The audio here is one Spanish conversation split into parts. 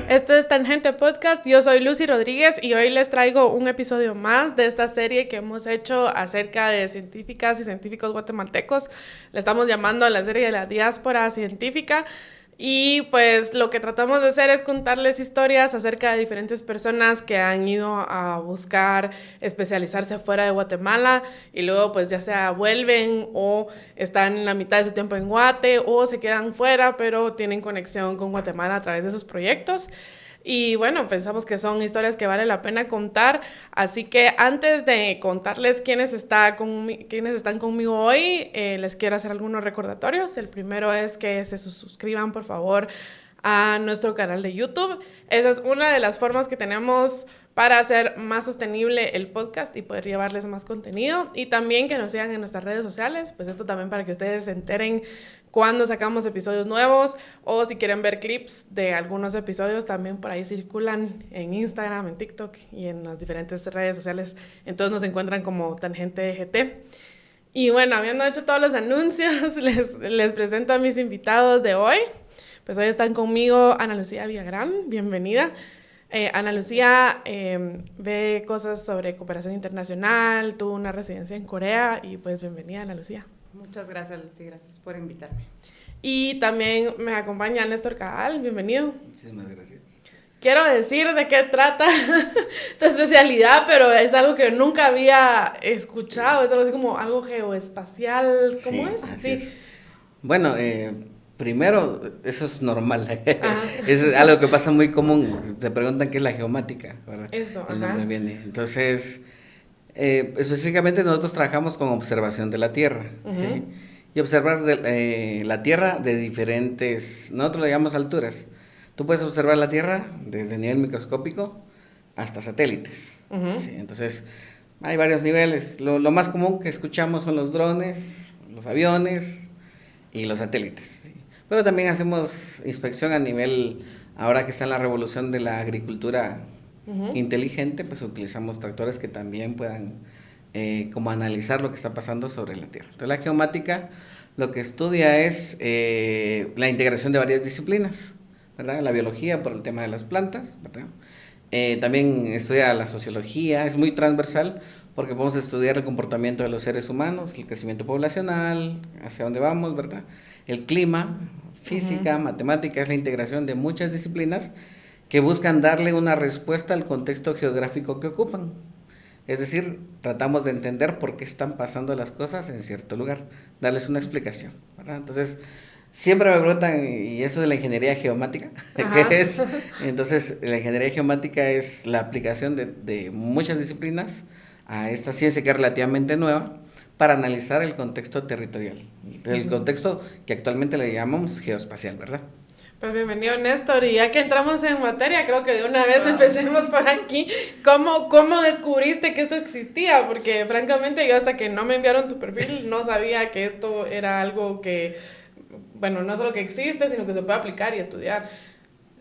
Esto es Tangente Podcast, yo soy Lucy Rodríguez y hoy les traigo un episodio más de esta serie que hemos hecho acerca de científicas y científicos guatemaltecos. Le estamos llamando la serie de la diáspora científica y pues lo que tratamos de hacer es contarles historias acerca de diferentes personas que han ido a buscar especializarse fuera de Guatemala y luego pues ya sea vuelven o están la mitad de su tiempo en Guate o se quedan fuera pero tienen conexión con Guatemala a través de sus proyectos. Y bueno, pensamos que son historias que vale la pena contar, así que antes de contarles quiénes están conmigo hoy, les quiero hacer algunos recordatorios. El primero es que se suscriban, por favor, a nuestro canal de YouTube. Esa es una de las formas que tenemos para hacer más sostenible el podcast y poder llevarles más contenido. Y también que nos sigan en nuestras redes sociales, pues esto también para que ustedes se enteren cuando sacamos episodios nuevos o si quieren ver clips de algunos episodios, también por ahí circulan en Instagram, en TikTok y en las diferentes redes sociales. Entonces nos encuentran como Tangente GT. Y bueno, habiendo hecho todos los anuncios, les presento a mis invitados de hoy. Pues hoy están conmigo Ana Lucía Villagrán, bienvenida. Ana Lucía ve cosas sobre cooperación internacional, tuvo una residencia en Corea y pues bienvenida, Ana Lucía. Muchas gracias, Lucy, gracias por invitarme. Y también me acompaña Néstor Cabal, bienvenido. Muchísimas gracias. Quiero decir de qué trata tu especialidad, pero es algo que nunca había escuchado, es algo así como algo geoespacial, ¿cómo es? Sí. Bueno, primero, eso es normal, es algo que pasa muy común, te preguntan qué es la geomática, ¿verdad? Eso, el nombre viene. Entonces, específicamente nosotros trabajamos con observación de la Tierra, ¿sí? Y observar la Tierra de diferentes, nosotros lo llamamos alturas. Tú puedes observar la Tierra desde nivel microscópico hasta satélites, ¿sí? Entonces, hay varios niveles. Lo más común que escuchamos son los drones, los aviones y los satélites, ¿sí? Pero también hacemos inspección a nivel, ahora que está en la revolución de la agricultura inteligente, pues utilizamos tractores que también puedan como analizar lo que está pasando sobre la Tierra. Entonces la geomática lo que estudia es la integración de varias disciplinas, ¿verdad? La biología por el tema de las plantas, ¿verdad? También estudia la sociología, es muy transversal porque podemos estudiar el comportamiento de los seres humanos, el crecimiento poblacional, hacia dónde vamos, ¿verdad? El clima, física, matemática, es la integración de muchas disciplinas que buscan darle una respuesta al contexto geográfico que ocupan. Es decir, tratamos de entender por qué están pasando las cosas en cierto lugar, darles una explicación, ¿verdad? Entonces, siempre me preguntan, ¿y eso de la ingeniería geomática? ¿Qué es? Entonces, la ingeniería geomática es la aplicación de muchas disciplinas a esta ciencia que es relativamente nueva para analizar el contexto territorial, el contexto que actualmente le llamamos geoespacial, ¿verdad? Pues bienvenido, Néstor, y ya que entramos en materia, creo que de una vez empecemos por aquí. ¿Cómo descubriste que esto existía? Porque francamente yo hasta que no me enviaron tu perfil no sabía que esto era algo que, bueno, no solo que existe, sino que se puede aplicar y estudiar.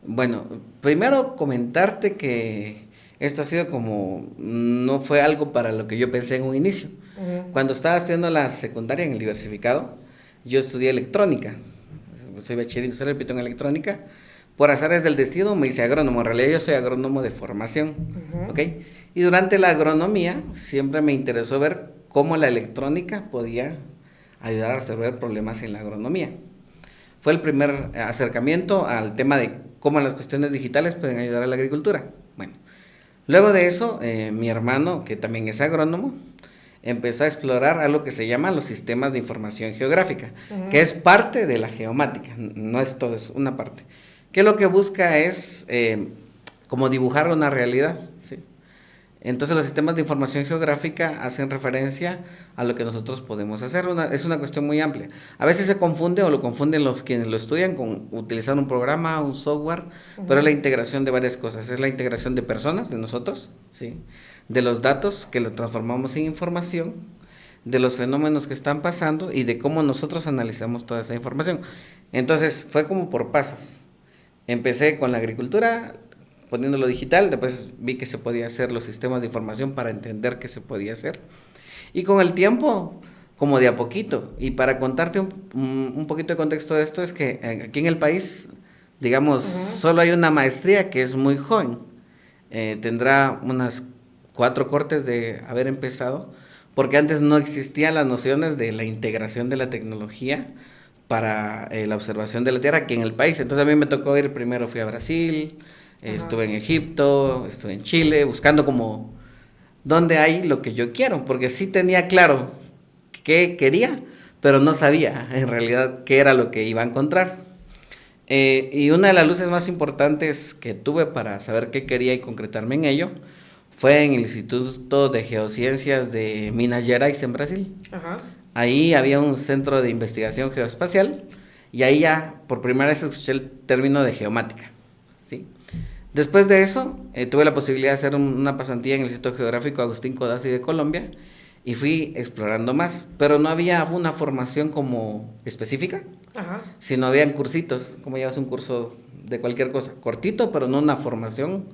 Bueno, primero comentarte que esto ha sido como, no fue algo para lo que yo pensé en un inicio. Cuando estaba estudiando la secundaria en el diversificado, yo estudié electrónica. Soy bachiller industrial, repito, en electrónica. Por azares del destino me hice agrónomo. En realidad yo soy agrónomo de formación, ¿ok? Y durante la agronomía siempre me interesó ver cómo la electrónica podía ayudar a resolver problemas en la agronomía. Fue el primer acercamiento al tema de cómo las cuestiones digitales pueden ayudar a la agricultura. Bueno, luego de eso, mi hermano, que también es agrónomo, empezó a explorar algo que se llama los sistemas de información geográfica, que es parte de la geomática, no es todo, es una parte, que lo que busca es como dibujar una realidad, ¿sí? Entonces los sistemas de información geográfica hacen referencia a lo que nosotros podemos hacer, es una cuestión muy amplia. A veces se confunde o lo confunden los quienes lo estudian con utilizar un programa, un software, pero es la integración de varias cosas, es la integración de personas, de nosotros, ¿sí? De los datos que los transformamos en información, de los fenómenos que están pasando y de cómo nosotros analizamos toda esa información. Entonces fue como por pasos. Empecé con la agricultura, poniéndolo digital, después vi que se podía hacer los sistemas de información para entender qué se podía hacer. Y con el tiempo como de a poquito. Y para contarte un poquito de contexto de esto, es que aquí en el país, digamos, solo hay una maestría que es muy joven. Tendrá unas 4 cortes de haber empezado, porque antes no existían las nociones de la integración de la tecnología para la observación de la Tierra aquí en el país. Entonces a mí me tocó ir, primero fui a Brasil, estuve en Egipto, estuve en Chile, buscando como dónde hay lo que yo quiero, porque sí tenía claro qué quería, pero no sabía en realidad qué era lo que iba a encontrar. Y una de las luces más importantes que tuve para saber qué quería y concretarme en ello fue en el Instituto de Geociencias de Minas Gerais en Brasil. Ajá. Ahí había un centro de investigación geoespacial y ahí ya por primera vez escuché el término de geomática, ¿sí? Después de eso, tuve la posibilidad de hacer una pasantía en el Instituto Geográfico Agustín Codazzi de Colombia y fui explorando más, pero no había una formación como específica, ajá, sino habían cursitos, como llevas un curso de cualquier cosa, cortito, pero no una formación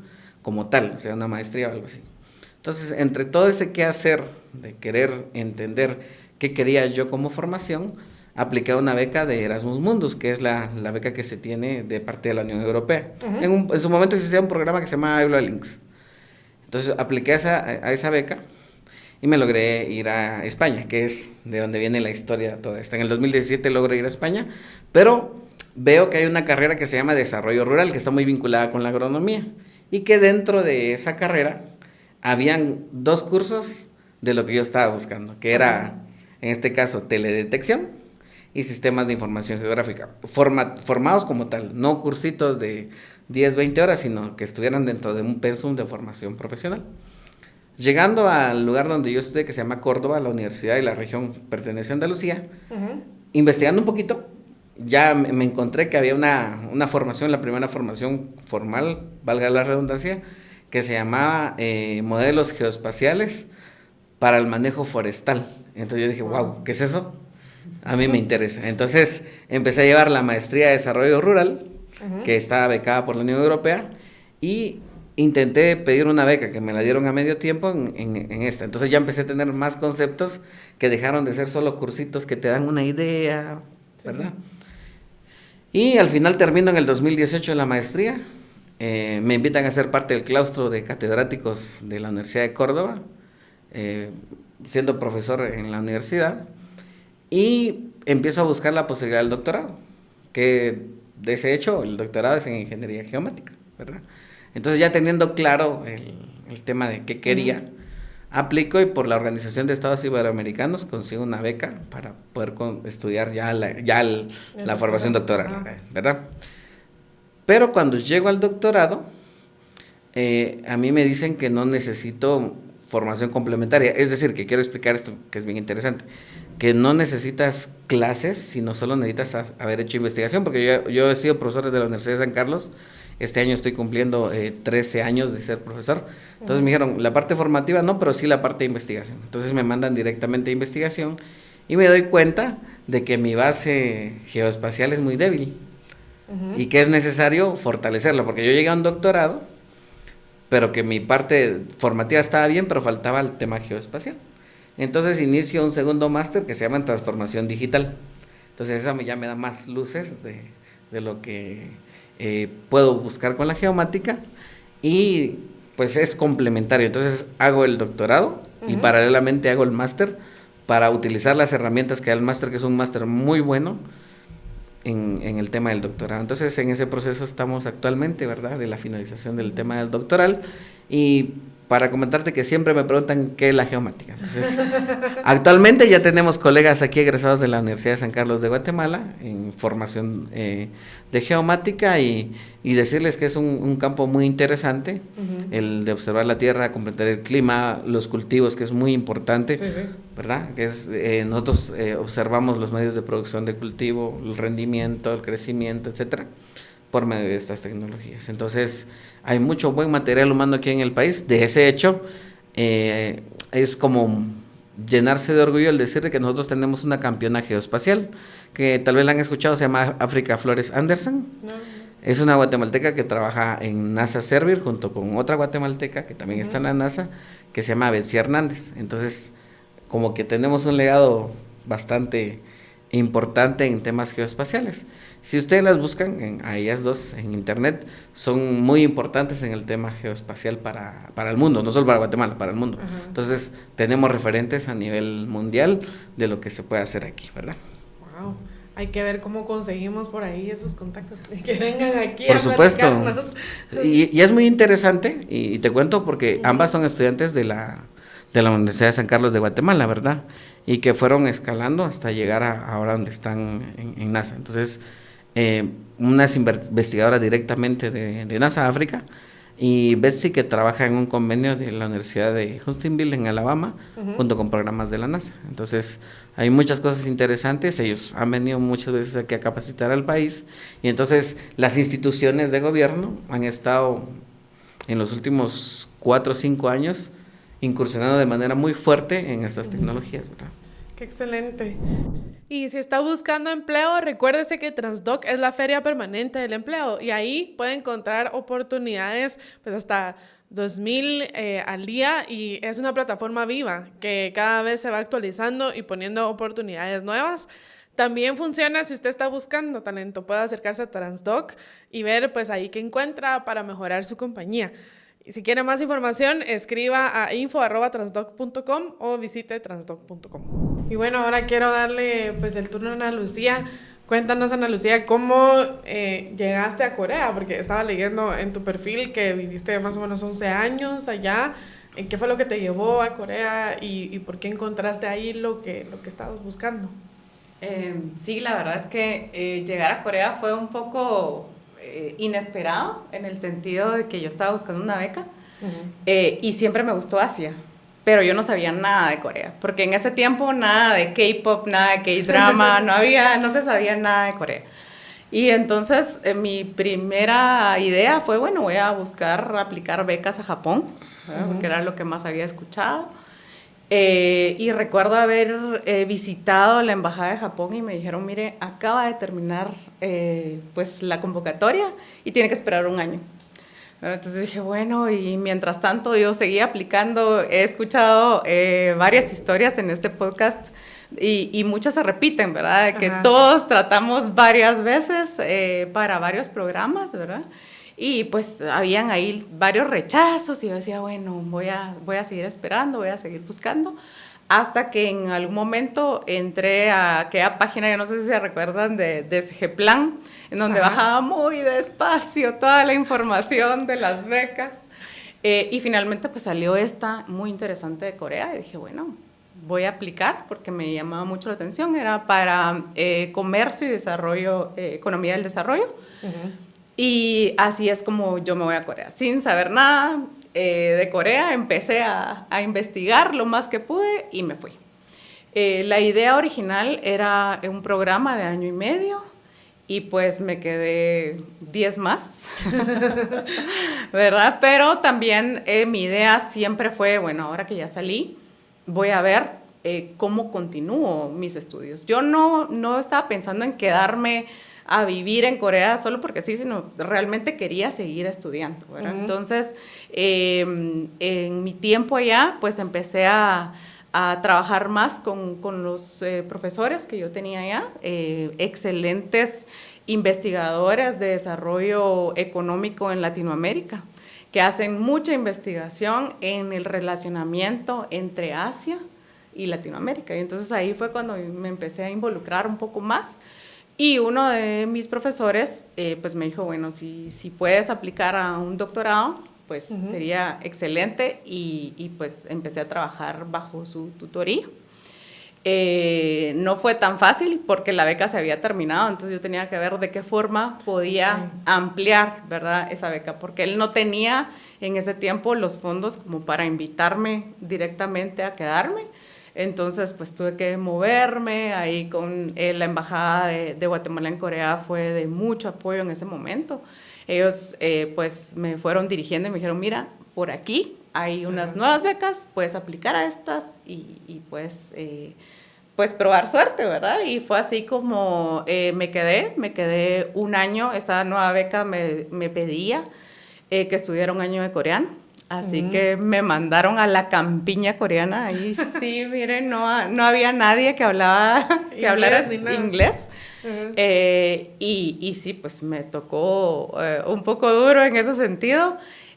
como tal, o sea, una maestría o algo así. Entonces, entre todo ese quehacer de querer entender qué quería yo como formación, apliqué una beca de Erasmus Mundus, que es la beca que se tiene de parte de la Unión Europea. En su momento existía un programa que se llama Eula Links. Entonces, apliqué a esa beca y me logré ir a España, que es de donde viene la historia toda esta. En el 2017 logré ir a España, pero veo que hay una carrera que se llama Desarrollo Rural, que está muy vinculada con la agronomía, y que dentro de esa carrera habían 2 cursos de lo que yo estaba buscando, que era, en este caso, teledetección y sistemas de información geográfica, formados como tal, no cursitos de 10, 20 horas, sino que estuvieran dentro de un pensum de formación profesional. Llegando al lugar donde yo estudié, que se llama Córdoba, la universidad y la región pertenece a Andalucía, investigando un poquito, ya me encontré que había una formación, la primera formación formal, valga la redundancia, que se llamaba Modelos Geoespaciales para el Manejo Forestal. Entonces yo dije, wow, ¿qué es eso? A mí me interesa. Entonces empecé a llevar la maestría de Desarrollo Rural, que estaba becada por la Unión Europea, y intenté pedir una beca que me la dieron a medio tiempo en esta. Entonces ya empecé a tener más conceptos que dejaron de ser solo cursitos que te dan una idea, ¿verdad? Sí. Y al final termino en el 2018 la maestría. Me invitan a ser parte del claustro de catedráticos de la Universidad de Córdoba, siendo profesor en la universidad, y empiezo a buscar la posibilidad del doctorado, que de ese hecho el doctorado es en ingeniería geomática, ¿verdad? Entonces ya teniendo claro el tema de qué quería, aplico y por la Organización de Estados Iberoamericanos consigo una beca para poder estudiar ya la formación doctoral, ¿verdad? Pero cuando llego al doctorado, a mí me dicen que no necesito formación complementaria, es decir, que quiero explicar esto que es bien interesante, que no necesitas clases, sino solo necesitas haber hecho investigación, porque yo he sido profesor de la Universidad de San Carlos. Este año estoy cumpliendo 13 años de ser profesor. Entonces me dijeron, la parte formativa no, pero sí la parte de investigación. Entonces me mandan directamente a investigación y me doy cuenta de que mi base geoespacial es muy débil y que es necesario fortalecerlo, porque yo llegué a un doctorado, pero que mi parte formativa estaba bien, pero faltaba el tema geoespacial. Entonces inicio un segundo máster que se llama Transformación Digital. Entonces esa ya me da más luces de lo que puedo buscar con la geomática y pues es complementario. Entonces hago el doctorado y paralelamente hago el máster para utilizar las herramientas que da el máster, que es un máster muy bueno en el tema del doctorado. Entonces en ese proceso estamos actualmente, ¿verdad?, de la finalización del tema del doctoral. Y para comentarte que siempre me preguntan qué es la geomática. Entonces, actualmente ya tenemos colegas aquí egresados de la Universidad de San Carlos de Guatemala en formación de geomática y decirles que es un campo muy interesante, el de observar la tierra, comprender el clima, los cultivos, que es muy importante, ¿verdad? Que es, nosotros observamos los medios de producción de cultivo, el rendimiento, el crecimiento, etcétera, por medio de estas tecnologías. Entonces, hay mucho buen material humano aquí en el país. De ese hecho, es como llenarse de orgullo el decir que nosotros tenemos una campeona geoespacial, que tal vez la han escuchado, se llama África Flores Anderson. Es una guatemalteca que trabaja en NASA Servir junto con otra guatemalteca que también está en la NASA, que se llama Betsy Hernández. Entonces, como que tenemos un legado bastante importante en temas geoespaciales. Si ustedes las buscan, a ellas dos en internet, son muy importantes en el tema geoespacial para el mundo, no solo para Guatemala, para el mundo. Ajá. Entonces, tenemos referentes a nivel mundial de lo que se puede hacer aquí, ¿verdad? Wow. Hay que ver cómo conseguimos por ahí esos contactos que vengan aquí Por a supuesto. platicarnos. Y es muy interesante, y te cuento porque ambas son estudiantes de la Universidad de San Carlos de Guatemala, ¿verdad? Y que fueron escalando hasta llegar a ahora donde están en NASA. Entonces, una es investigadora directamente de NASA África, y Betsy, que trabaja en un convenio de la Universidad de Huntsville en Alabama, junto con programas de la NASA. Entonces, hay muchas cosas interesantes. Ellos han venido muchas veces aquí a capacitar al país, y entonces las instituciones de gobierno han estado en los últimos 4 o 5 años incursionando de manera muy fuerte en estas tecnologías, ¿verdad? Qué excelente. Y si está buscando empleo, recuérdese que Transdoc es la feria permanente del empleo, y ahí puede encontrar oportunidades pues hasta 2,000 al día, y es una plataforma viva que cada vez se va actualizando y poniendo oportunidades nuevas. También funciona si usted está buscando talento, puede acercarse a Transdoc y ver pues ahí qué encuentra para mejorar su compañía. Y si quiere más información, escriba a info@transdoc.com o visite transdoc.com. Y bueno, ahora quiero darle pues el turno a Ana Lucía. Cuéntanos, Ana Lucía, ¿cómo llegaste a Corea? Porque estaba leyendo en tu perfil que viviste más o menos 11 años allá. ¿Qué fue lo que te llevó a Corea y por qué encontraste ahí lo que estabas buscando? Sí, la verdad es que llegar a Corea fue un poco inesperado, en el sentido de que yo estaba buscando una beca y siempre me gustó Asia, pero yo no sabía nada de Corea, porque en ese tiempo nada de K-pop, nada de K-drama, no se sabía nada de Corea. Y entonces mi primera idea fue, bueno, voy a buscar aplicar becas a Japón, porque era lo que más había escuchado. Y recuerdo haber visitado la embajada de Japón y me dijeron, mire, acaba de terminar pues la convocatoria y tiene que esperar 1 año. Pero entonces dije, bueno, y mientras tanto yo seguía aplicando. He escuchado varias historias en este podcast y muchas se repiten, ¿verdad? De que todos tratamos varias veces para varios programas, ¿verdad? Y pues habían ahí varios rechazos y yo decía, bueno, voy a seguir esperando, voy a seguir buscando, hasta que en algún momento entré a aquella página, yo no sé si se recuerdan, de SG Plan, en donde bajaba muy despacio toda la información de las becas, y finalmente pues salió esta muy interesante de Corea y dije, bueno, voy a aplicar porque me llamaba mucho la atención. Era para comercio y desarrollo, economía del desarrollo. Y así es como yo me voy a Corea, sin saber nada de Corea. Empecé a investigar lo más que pude y me fui. La idea original era un programa de 1 año y medio y pues me quedé 10 más, ¿verdad? Pero también mi idea siempre fue, bueno, ahora que ya salí, voy a ver cómo continúo mis estudios. Yo no estaba pensando en quedarme a vivir en Corea solo porque sí, sino realmente quería seguir estudiando, ¿verdad? Entonces, en mi tiempo allá, pues empecé a trabajar más con los profesores que yo tenía allá, excelentes investigadores de desarrollo económico en Latinoamérica, que hacen mucha investigación en el relacionamiento entre Asia y Latinoamérica. Y entonces ahí fue cuando me empecé a involucrar un poco más. Y uno de mis profesores pues me dijo, bueno, si puedes aplicar a un doctorado, pues sería excelente, y pues empecé a trabajar bajo su tutoría. No fue tan fácil porque la beca se había terminado, entonces yo tenía que ver de qué forma podía ampliar, ¿verdad?, esa beca, porque él no tenía en ese tiempo los fondos como para invitarme directamente a quedarme. Entonces, pues tuve que moverme ahí con la embajada de Guatemala en Corea. Fue de mucho apoyo en ese momento. Ellos pues me fueron dirigiendo y me dijeron, mira, por aquí hay unas nuevas becas, puedes aplicar a estas y pues probar suerte, ¿verdad? Y fue así como me quedé 1 año. Esta nueva beca me pedía que estudiara 1 año de coreano. Así que me mandaron a la campiña coreana. Ahí sí, miren, no había nadie que hablara inglés. Y sí, pues me tocó un poco duro en ese sentido,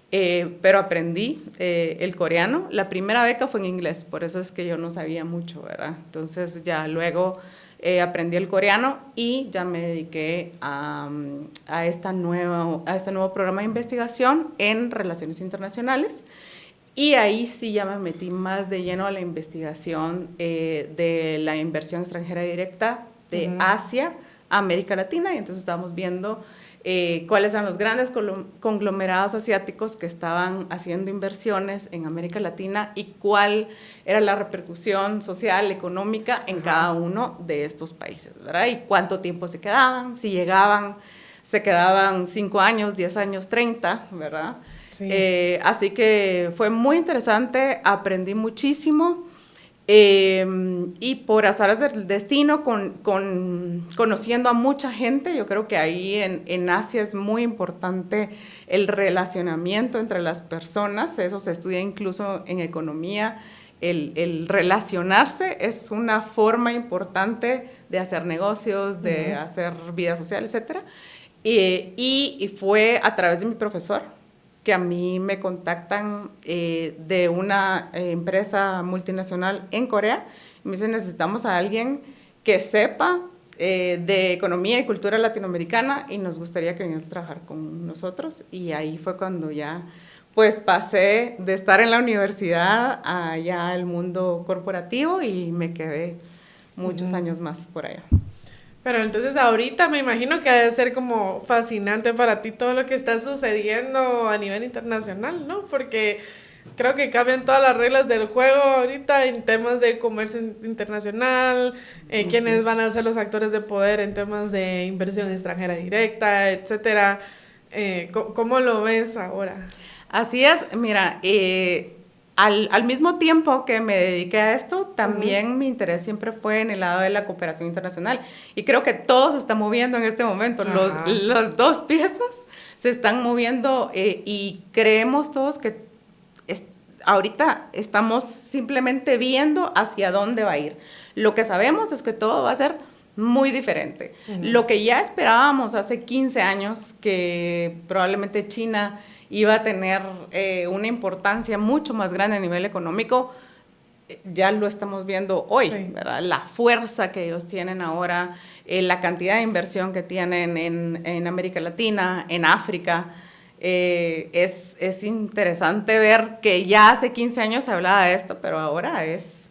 pero aprendí el coreano. La primera beca fue en inglés, por eso es que yo no sabía mucho, ¿verdad? Entonces ya luego aprendí el coreano y ya me dediqué a este nuevo programa de investigación en relaciones internacionales. Y ahí sí ya me metí más de lleno a la investigación de la inversión extranjera directa de Asia a América Latina, y entonces estábamos viendo cuáles eran los grandes conglomerados asiáticos que estaban haciendo inversiones en América Latina y cuál era la repercusión social, económica en cada uno de estos países, ¿verdad? Y cuánto tiempo se quedaban, si llegaban, se quedaban 5 años, 10 años, 30, ¿verdad? Sí. Así que fue muy interesante, aprendí muchísimo. Y por azares del destino, conociendo a mucha gente, yo creo que ahí en Asia es muy importante el relacionamiento entre las personas, eso se estudia incluso en economía, el relacionarse es una forma importante de hacer negocios, de hacer vida social, etc. Y fue a través de mi profesor que a mí me contactan de una empresa multinacional en Corea, y me dicen, necesitamos a alguien que sepa de economía y cultura latinoamericana y nos gustaría que vinieras a trabajar con nosotros. Y ahí fue cuando ya pues pasé de estar en la universidad a ya el mundo corporativo y me quedé muchos años más por allá. Pero entonces ahorita me imagino que ha de ser como fascinante para ti todo lo que está sucediendo a nivel internacional, ¿no? Porque creo que cambian todas las reglas del juego ahorita en temas de comercio internacional, quiénes van a ser los actores de poder en temas de inversión extranjera directa, etcétera. ¿Cómo lo ves ahora? Así es, mira, al mismo tiempo que me dediqué a esto, también mi interés siempre fue en el lado de la cooperación internacional. Y creo que todo se está moviendo en este momento. Las dos piezas se están moviendo y creemos todos que ahorita estamos simplemente viendo hacia dónde va a ir. Lo que sabemos es que todo va a ser muy diferente. Lo que ya esperábamos hace 15 años, que probablemente China iba a tener una importancia mucho más grande a nivel económico, ya lo estamos viendo hoy, sí, ¿verdad? La fuerza que ellos tienen ahora, la cantidad de inversión que tienen en América Latina, en África. Es interesante ver que ya hace 15 años se hablaba de esto, pero ahora es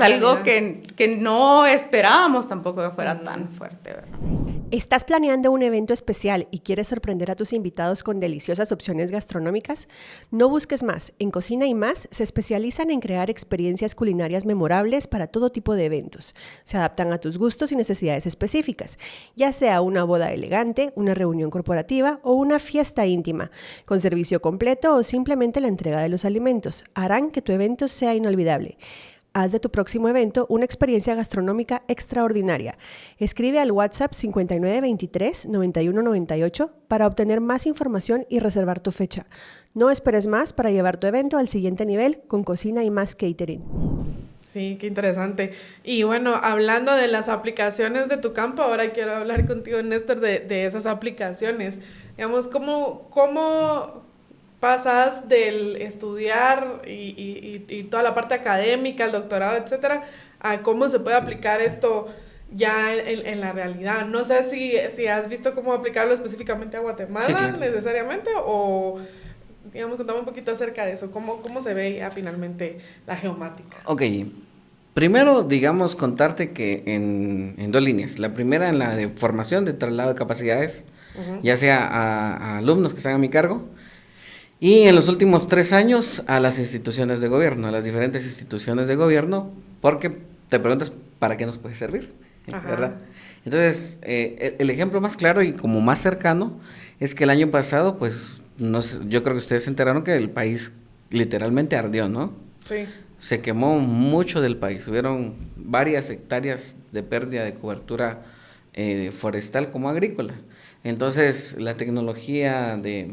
algo que no esperábamos tampoco que fuera tan fuerte, ¿verdad? ¿Estás planeando un evento especial y quieres sorprender a tus invitados con deliciosas opciones gastronómicas? No busques más. En Cocina y Más se especializan en crear experiencias culinarias memorables para todo tipo de eventos. Se adaptan a tus gustos y necesidades específicas, ya sea una boda elegante, una reunión corporativa o una fiesta íntima, con servicio completo o simplemente la entrega de los alimentos. Harán que tu evento sea inolvidable. Haz de tu próximo evento una experiencia gastronómica extraordinaria. Escribe al WhatsApp 5923-9198 para obtener más información y reservar tu fecha. No esperes más para llevar tu evento al siguiente nivel con Cocina y Más Catering. Sí, qué interesante. Y bueno, hablando de las aplicaciones de tu campo, ahora quiero hablar contigo, Néstor, de esas aplicaciones. Digamos, ¿cómo pasas del estudiar y toda la parte académica, el doctorado, etcétera, a cómo se puede aplicar esto ya en la realidad? No sé si has visto cómo aplicarlo específicamente a Guatemala, sí, claro, necesariamente, o digamos, contame un poquito acerca de eso, cómo se ve ya finalmente la geomática. Ok, primero, digamos, contarte que en dos líneas. La primera en la de formación, de traslado de capacidades, ya sea a alumnos que están a mi cargo, y en los últimos 3 años a las instituciones de gobierno, a las diferentes instituciones de gobierno, porque te preguntas, ¿para qué nos puede servir? ¿Verdad? Entonces, el ejemplo más claro y como más cercano es que el año pasado, pues, yo creo que ustedes se enteraron que el país literalmente ardió, ¿no? Sí. Se quemó mucho del país, hubieron varias hectáreas de pérdida de cobertura forestal como agrícola. Entonces, la tecnología de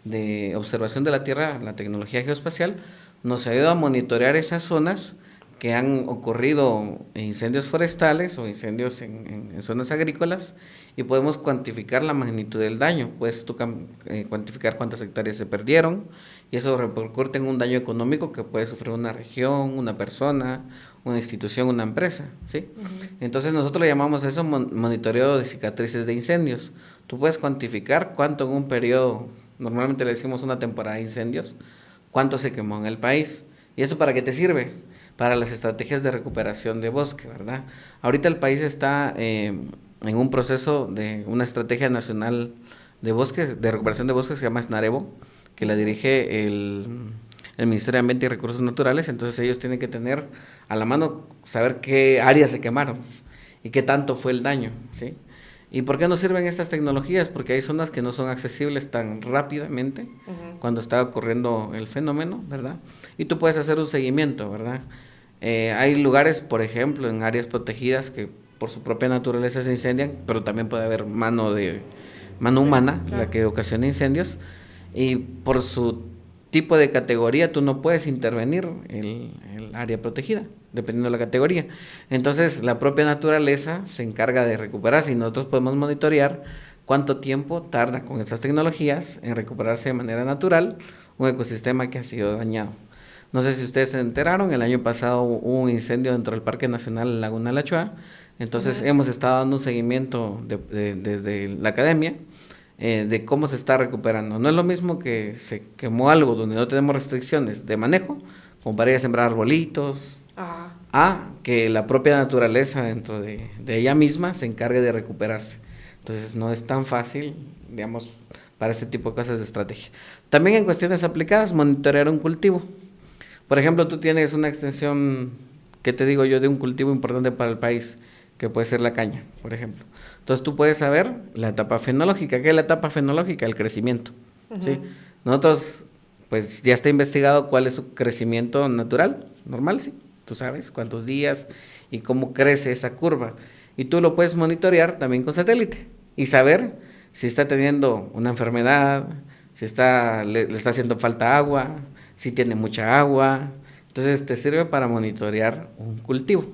de observación de la Tierra, la tecnología geoespacial, nos ayuda a monitorear esas zonas que han ocurrido incendios forestales o incendios en zonas agrícolas y podemos cuantificar la magnitud del daño. Puedes tú cuantificar cuántas hectáreas se perdieron y eso repercute en un daño económico que puede sufrir una región, una persona, una institución, una empresa, ¿sí? Entonces nosotros le llamamos a eso monitoreo de cicatrices de incendios. Tú puedes cuantificar cuánto en un periodo, normalmente le decimos una temporada de incendios, cuánto se quemó en el país. ¿Y eso para qué te sirve? Para las estrategias de recuperación de bosque, ¿verdad? Ahorita el país está en un proceso de una estrategia nacional de bosques, de recuperación de bosques, que se llama SNAREBO, que la dirige el Ministerio de Ambiente y Recursos Naturales. Entonces ellos tienen que tener a la mano, saber qué áreas se quemaron y qué tanto fue el daño, ¿sí? ¿Y por qué nos sirven estas tecnologías? Porque hay zonas que no son accesibles tan rápidamente cuando está ocurriendo el fenómeno, ¿verdad? Y tú puedes hacer un seguimiento, ¿verdad? Hay lugares, por ejemplo, en áreas protegidas que por su propia naturaleza se incendian, pero también puede haber mano humana, claro, la que ocasiona incendios, y por su tipo de categoría tú no puedes intervenir el área protegida, dependiendo de la categoría. Entonces la propia naturaleza se encarga de recuperarse y nosotros podemos monitorear cuánto tiempo tarda con estas tecnologías en recuperarse de manera natural un ecosistema que ha sido dañado. No sé si ustedes se enteraron, el año pasado hubo un incendio dentro del Parque Nacional Laguna La Chua, entonces hemos estado dando un seguimiento desde la academia de cómo se está recuperando. No es lo mismo que se quemó algo donde no tenemos restricciones de manejo, como para ir a sembrar arbolitos, a que la propia naturaleza dentro de ella misma se encargue de recuperarse. Entonces no es tan fácil, digamos, para este tipo de cosas de estrategia. También en cuestiones aplicadas, monitorear un cultivo. Por ejemplo, tú tienes una extensión, ¿qué te digo yo?, de un cultivo importante para el país, que puede ser la caña, por ejemplo. Entonces tú puedes saber la etapa fenológica. ¿Qué es la etapa fenológica? El crecimiento, ¿sí? Nosotros, pues ya está investigado cuál es su crecimiento natural, normal, ¿sí? Tú sabes cuántos días y cómo crece esa curva. Y tú lo puedes monitorear también con satélite y saber si está teniendo una enfermedad, si le está haciendo falta agua, si tiene mucha agua. Entonces te sirve para monitorear un cultivo,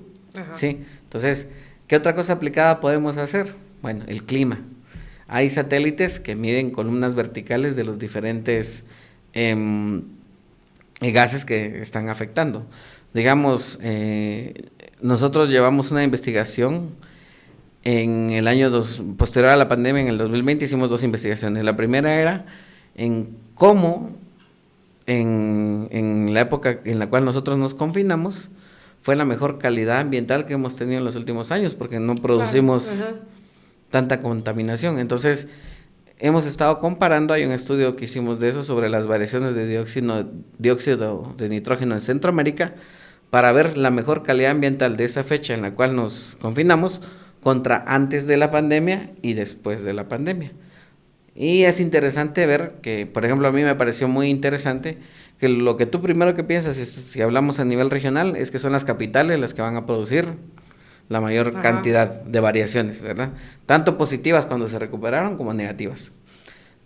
¿sí? Entonces, ¿qué otra cosa aplicada podemos hacer? Bueno, el clima. Hay satélites que miden columnas verticales de los diferentes gases que están afectando. Digamos, nosotros llevamos una investigación en el año posterior a la pandemia, en el 2020, hicimos 2 investigaciones. La primera era en cómo, en la época en la cual nosotros nos confinamos, fue la mejor calidad ambiental que hemos tenido en los últimos años, porque no producimos tanta contaminación. Entonces, hemos estado comparando, hay un estudio que hicimos de eso, sobre las variaciones de dióxido de nitrógeno en Centroamérica, para ver la mejor calidad ambiental de esa fecha en la cual nos confinamos, contra antes de la pandemia y después de la pandemia. Y es interesante ver que, por ejemplo, a mí me pareció muy interesante que lo que tú primero que piensas, si hablamos a nivel regional, es que son las capitales las que van a producir la mayor cantidad de variaciones, ¿verdad? Tanto positivas cuando se recuperaron como negativas.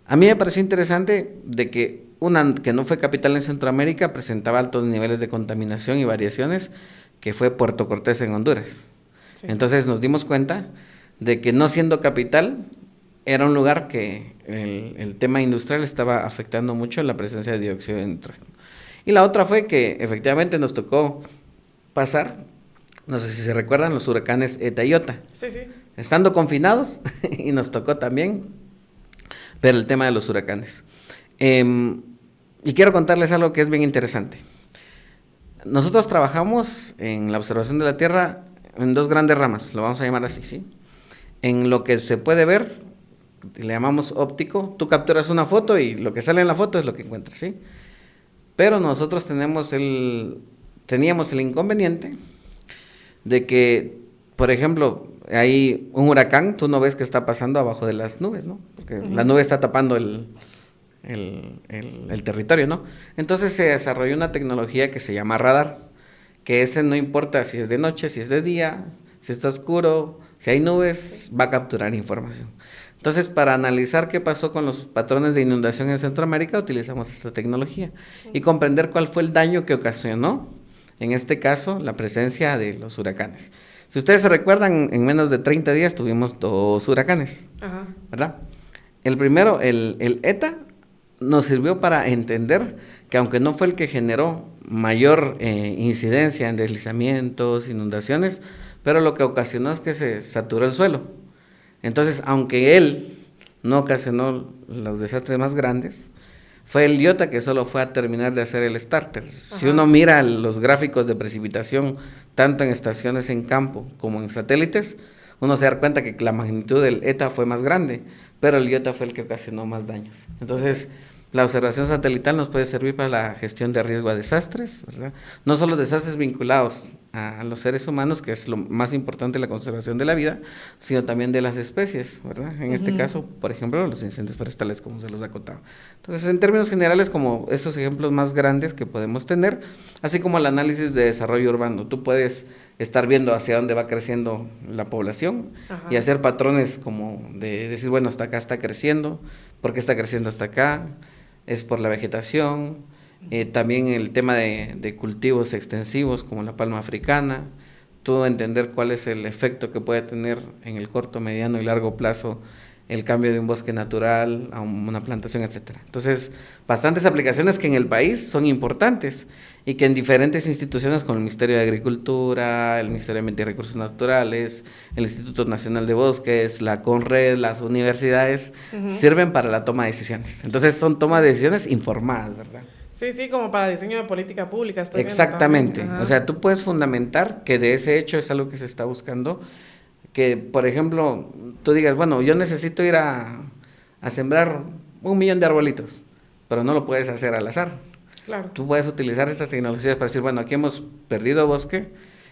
A mí me pareció interesante de que una que no fue capital en Centroamérica presentaba altos niveles de contaminación y variaciones, que fue Puerto Cortés en Honduras. Sí. Entonces nos dimos cuenta de que no siendo capital, era un lugar que el tema industrial estaba afectando mucho la presencia de dióxido de nitrógeno. Y la otra fue que efectivamente nos tocó pasar, no sé si se recuerdan, los huracanes Eta y Iota. Sí. Estando confinados, y nos tocó también ver el tema de los huracanes. Y quiero contarles algo que es bien interesante. Nosotros trabajamos en la observación de la Tierra en 2 grandes ramas, lo vamos a llamar así, ¿sí? En lo que se puede ver, le llamamos óptico, tú capturas una foto y lo que sale en la foto es lo que encuentras, ¿sí? Pero nosotros teníamos el inconveniente de que, por ejemplo, hay un huracán, tú no ves que está pasando abajo de las nubes, ¿no? Porque la nube está tapando el territorio, ¿no? Entonces se desarrolló una tecnología que se llama radar, que ese no importa si es de noche, si es de día, si está oscuro, si hay nubes, va a capturar información. Entonces, para analizar qué pasó con los patrones de inundación en Centroamérica, utilizamos esta tecnología y comprender cuál fue el daño que ocasionó, en este caso, la presencia de los huracanes. Si ustedes se recuerdan, en menos de 30 días tuvimos 2 huracanes, Ajá. ¿verdad? El primero, el ETA, nos sirvió para entender que aunque no fue el que generó mayor incidencia en deslizamientos, inundaciones, pero lo que ocasionó es que se saturó el suelo. Entonces, aunque él no ocasionó los desastres más grandes, fue el Iota que solo fue a terminar de hacer el starter. Ajá. Si uno mira los gráficos de precipitación, tanto en estaciones en campo como en satélites, uno se da cuenta que la magnitud del ETA fue más grande, pero el Iota fue el que ocasionó más daños. Entonces, la observación satelital nos puede servir para la gestión de riesgo a desastres, ¿verdad? No solo desastres vinculados a los seres humanos, que es lo más importante de la conservación de la vida, sino también de las especies, ¿verdad? En este caso, por ejemplo, los incendios forestales, como se los ha contado. Entonces, en términos generales, como estos ejemplos más grandes que podemos tener, así como el análisis de desarrollo urbano, tú puedes estar viendo hacia dónde va creciendo la población. Ajá. Y hacer patrones como de decir, bueno, hasta acá está creciendo, ¿por qué está creciendo hasta acá? Es por la vegetación, también el tema de cultivos extensivos como la palma africana, tú entender cuál es el efecto que puede tener en el corto, mediano y largo plazo el cambio de un bosque natural a una plantación, etcétera. Entonces, bastantes aplicaciones que en el país son importantes y que en diferentes instituciones como el Ministerio de Agricultura, el Ministerio de Ambiente y Recursos Naturales, el Instituto Nacional de Bosques, la CONRED, las universidades, sirven para la toma de decisiones. Entonces, son tomas de decisiones informadas, ¿verdad? Sí, sí, como para diseño de política pública. Exactamente. O sea, tú puedes fundamentar que de ese hecho es algo que se está buscando. Que, por ejemplo, tú digas, bueno, yo necesito ir a sembrar 1,000,000 de arbolitos, pero no lo puedes hacer al azar. Claro. Tú puedes utilizar estas tecnologías para decir, bueno, aquí hemos perdido bosque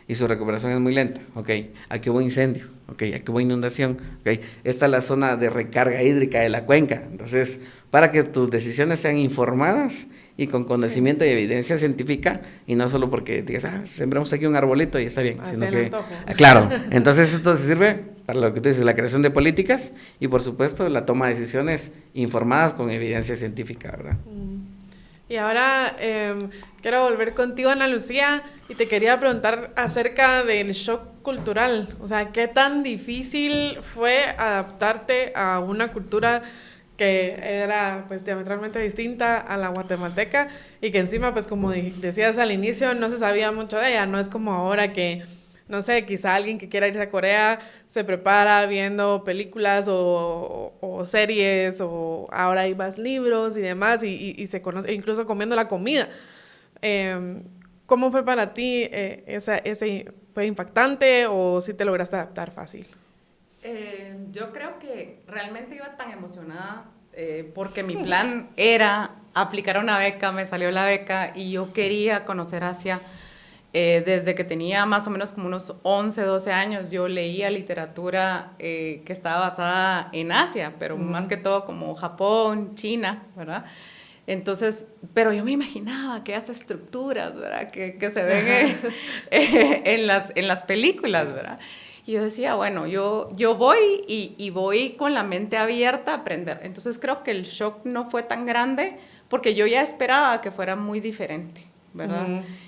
y su recuperación es muy lenta. Ok, aquí hubo incendio. Ok, aquí hubo inundación. Ok, esta es la zona de recarga hídrica de la cuenca. Entonces, para que tus decisiones sean informadas y con conocimiento y evidencia científica, y no solo porque digas, sembramos aquí un arbolito y está bien, sino que, claro, entonces esto se sirve para lo que tú dices, la creación de políticas y por supuesto la toma de decisiones informadas con evidencia científica, ¿verdad? Y ahora quiero volver contigo, Ana Lucía, y te quería preguntar acerca del shock cultural. O sea, ¿qué tan difícil fue adaptarte a una cultura que era pues diametralmente distinta a la guatemalteca y que encima pues como decías al inicio no se sabía mucho de ella? No es como ahora que, no sé, quizá alguien que quiera irse a Corea se prepara viendo películas o series, o ahora hay más libros y demás, y se conoce, incluso comiendo la comida. ¿Cómo fue para ti? ¿Ese fue impactante o si te lograste adaptar fácil? Yo creo que realmente iba tan emocionada porque mi plan era aplicar una beca, me salió la beca y yo quería conocer Asia. Desde que tenía más o menos como unos 11, 12 años, yo leía literatura que estaba basada en Asia, pero más que todo como Japón, China, ¿verdad? Entonces, pero yo me imaginaba aquellas estructuras, ¿verdad? Que se ven en las películas, ¿verdad? Y yo decía, bueno, yo voy y voy con la mente abierta a aprender. Entonces creo que el shock no fue tan grande porque yo ya esperaba que fuera muy diferente, ¿verdad?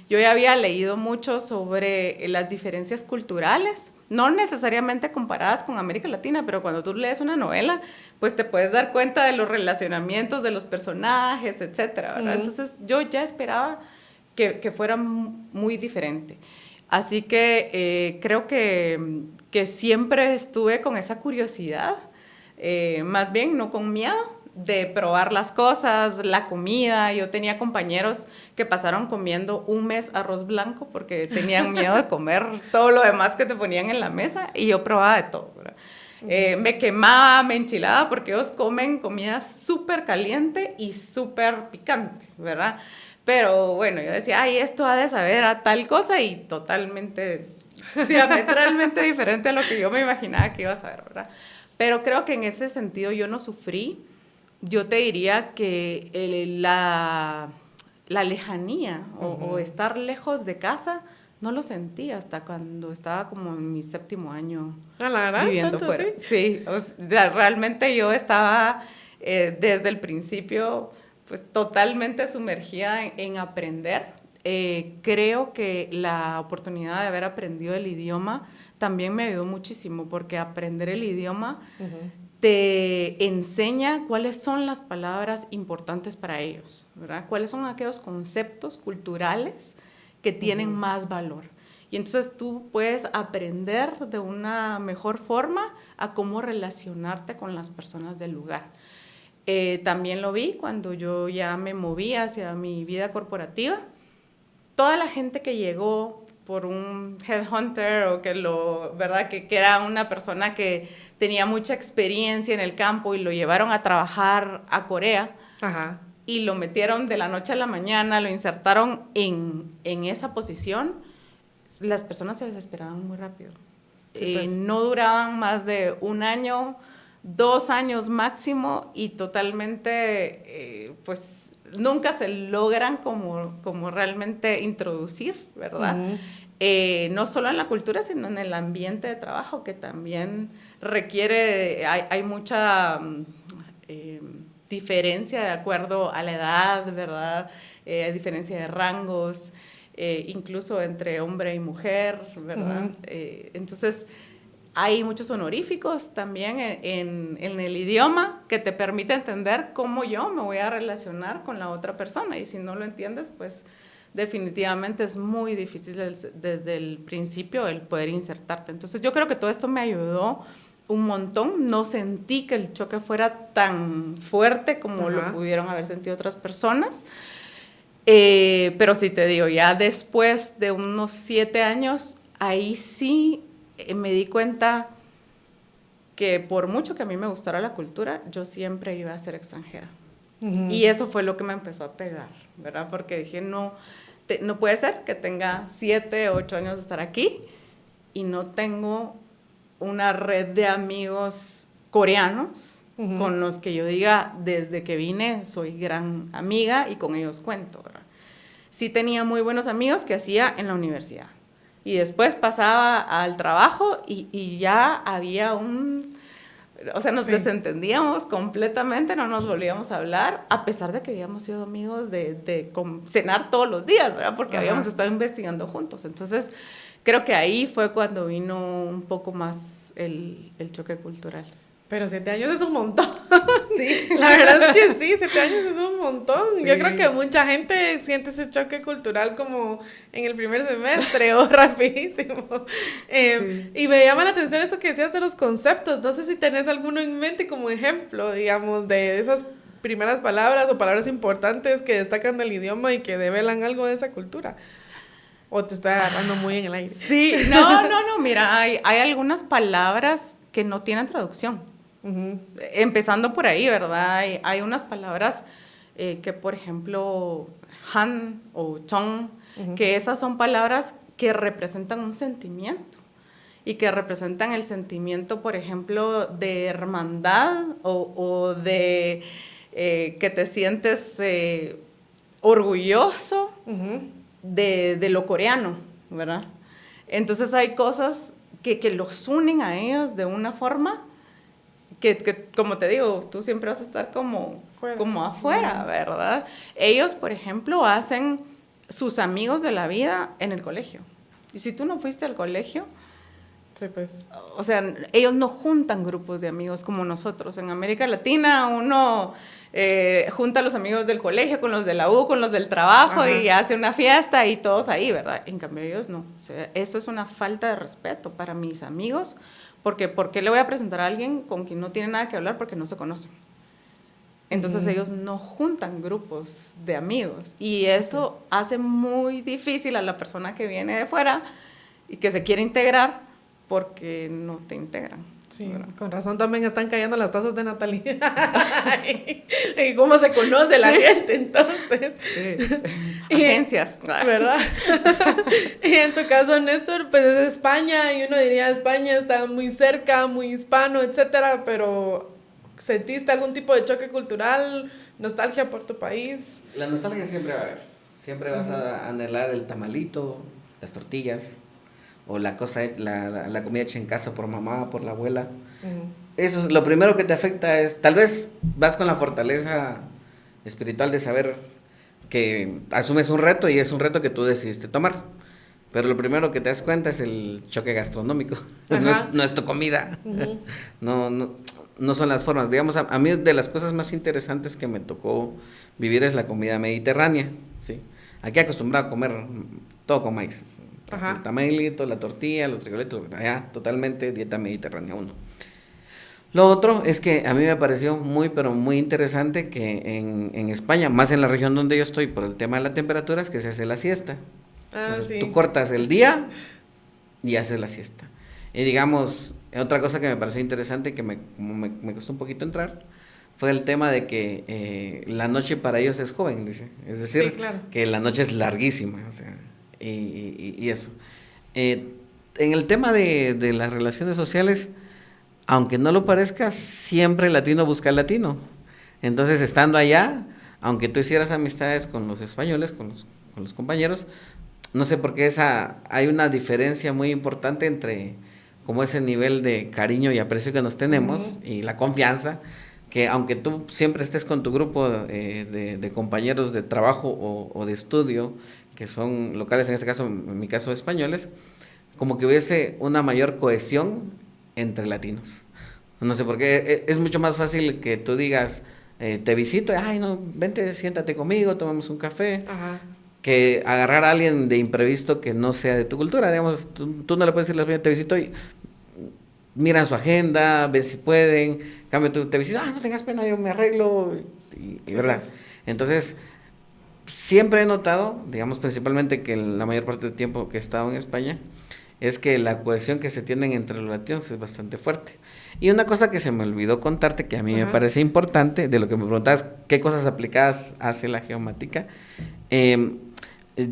Yo ya había leído mucho sobre las diferencias culturales, no necesariamente comparadas con América Latina, pero cuando tú lees una novela, pues te puedes dar cuenta de los relacionamientos de los personajes, etcétera, ¿verdad? Entonces yo ya esperaba que fuera muy diferente. Así que creo que siempre estuve con esa curiosidad, más bien no con miedo, de probar las cosas, la comida. Yo tenía compañeros que pasaron comiendo un mes arroz blanco porque tenían miedo de comer todo lo demás que te ponían en la mesa, y yo probaba de todo, ¿verdad? Me quemaba, me enchilaba porque ellos comen comida súper caliente y súper picante, ¿verdad? Pero bueno, yo decía, ay, esto ha de saber a tal cosa, y totalmente, diametralmente diferente a lo que yo me imaginaba que iba a saber, ¿verdad? Pero creo que en ese sentido yo no sufrí. Yo te diría que la lejanía o estar lejos de casa no lo sentí hasta cuando estaba como en mi 7º año ¿A la verdad? viviendo ¿Tanto fuera. así? Sí, o sea, realmente yo estaba desde el principio pues totalmente sumergida en aprender. Creo que la oportunidad de haber aprendido el idioma también me ayudó muchísimo, porque aprender el idioma te enseña cuáles son las palabras importantes para ellos, ¿verdad? Cuáles son aquellos conceptos culturales que tienen más valor. Y entonces tú puedes aprender de una mejor forma a cómo relacionarte con las personas del lugar. También lo vi cuando yo ya me moví hacia mi vida corporativa. Toda la gente que llegó por un headhunter o ¿verdad? Que era una persona que tenía mucha experiencia en el campo y lo llevaron a trabajar a Corea. Ajá. Y lo metieron de la noche a la mañana, lo insertaron en esa posición, las personas se desesperaban muy rápido. Sí, pues. No duraban más de 1 año, 2 años máximo, y totalmente, pues, nunca se logran como realmente introducir, ¿verdad? No solo en la cultura, sino en el ambiente de trabajo, que también requiere, hay mucha diferencia de acuerdo a la edad, ¿verdad? Hay diferencia de rangos, incluso entre hombre y mujer, ¿verdad? Entonces, hay muchos honoríficos también en el idioma que te permite entender cómo yo me voy a relacionar con la otra persona, y si no lo entiendes, pues definitivamente es muy difícil desde el principio el poder insertarte. Entonces yo creo que todo esto me ayudó un montón. No sentí que el choque fuera tan fuerte como lo pudieron haber sentido otras personas, pero sí te digo, ya después de unos 7 años, ahí sí me di cuenta que por mucho que a mí me gustara la cultura, yo siempre iba a ser extranjera. Y eso fue lo que me empezó a pegar, ¿verdad? Porque dije, no puede ser que tenga 7, 8 años de estar aquí y no tengo una red de amigos coreanos con los que yo diga, desde que vine soy gran amiga y con ellos cuento, ¿verdad? Sí tenía muy buenos amigos que hacía en la universidad. Y después pasaba al trabajo y ya había o sea, nos desentendíamos completamente, no nos volvíamos a hablar, a pesar de que habíamos sido amigos de cenar todos los días, ¿verdad? Porque habíamos estado investigando juntos. Entonces, creo que ahí fue cuando vino un poco más el choque cultural. Pero 7 años es un montón. Sí. La verdad es que sí, 7 años es un montón. Sí. Yo creo que mucha gente siente ese choque cultural como en el primer semestre o rapidísimo. Y me llama la atención esto que decías de los conceptos. No sé si tenés alguno en mente como ejemplo, digamos, de esas primeras palabras o palabras importantes que destacan del idioma y que develan algo de esa cultura. ¿O te está agarrando muy en el aire? Sí, no, mira, hay algunas palabras que no tienen traducción. Empezando por ahí, ¿verdad? Hay unas palabras que, por ejemplo, han o chong, que esas son palabras que representan un sentimiento y que representan el sentimiento, por ejemplo, de hermandad o de que te sientes orgulloso de lo coreano, ¿verdad? Entonces hay cosas que los unen a ellos de una forma que, como te digo, tú siempre vas a estar como afuera, ¿verdad? Ellos, por ejemplo, hacen sus amigos de la vida en el colegio. Y si tú no fuiste al colegio, sí, pues. O sea, ellos no juntan grupos de amigos como nosotros. En América Latina uno junta a los amigos del colegio con los de la U, con los del trabajo y hace una fiesta y todos ahí, ¿verdad? En cambio ellos no. O sea, eso es una falta de respeto para mis amigos, porque ¿por qué le voy a presentar a alguien con quien no tiene nada que hablar porque no se conocen? Entonces ellos no juntan grupos de amigos y eso hace muy difícil a la persona que viene de fuera y que se quiere integrar porque no te integran. Sí, ¿verdad? con razón también están cayendo las tasas de natalidad. Y cómo se conoce la gente, entonces. Sí. Agencias. ¿Verdad? Y en tu caso, Néstor, pues es España, y uno diría España está muy cerca, muy hispano, etcétera, pero ¿sentiste algún tipo de choque cultural, nostalgia por tu país? La nostalgia siempre va a haber. Siempre vas a anhelar el tamalito, las tortillas, o la comida hecha en casa por mamá, por la abuela. Eso es lo primero que te afecta, es tal vez vas con la fortaleza espiritual de saber que asumes un reto y es un reto que tú decidiste tomar. Pero lo primero que te das cuenta es el choque gastronómico. No es tu comida. No son las formas. Digamos, a mí de las cosas más interesantes que me tocó vivir es la comida mediterránea, ¿sí? Aquí acostumbrado a comer todo con maíz. El tamalito, la tortilla, los frijolitos, allá totalmente dieta mediterránea uno. Lo otro es que a mí me pareció pero muy interesante que en España, más en la región donde yo estoy, por el tema de la temperatura, es que se hace la siesta. Entonces, sí. Tú cortas el día y haces la siesta. Y digamos, otra cosa que me pareció interesante, que me costó un poquito entrar, fue el tema de que la noche para ellos es joven, dice. Es decir, sí, claro, que la noche es larguísima, o sea, y eso. En el tema de las relaciones sociales, aunque no lo parezca, siempre el latino busca al latino. Entonces, estando allá, aunque tú hicieras amistades con los españoles, con los compañeros, no sé por qué hay una diferencia muy importante entre como ese nivel de cariño y aprecio que nos tenemos y la confianza, que aunque tú siempre estés con tu grupo de compañeros de trabajo o de estudio, que son locales, en este caso, en mi caso españoles, como que hubiese una mayor cohesión entre latinos. No sé por qué, es mucho más fácil que tú digas, te visito, ay no, vente, siéntate conmigo, tomamos un café, que agarrar a alguien de imprevisto que no sea de tu cultura. Digamos, tú no le puedes decir, te visito y miran su agenda, ven si pueden, cambio tú te visitas, no tengas pena, yo me arreglo, y verdad. Entonces, siempre he notado, digamos, principalmente que la mayor parte del tiempo que he estado en España, es que la cohesión que se tienen entre los latinos es bastante fuerte. Y una cosa que se me olvidó contarte, que a mí me parece importante, de lo que me preguntabas, qué cosas aplicadas hace la geomática.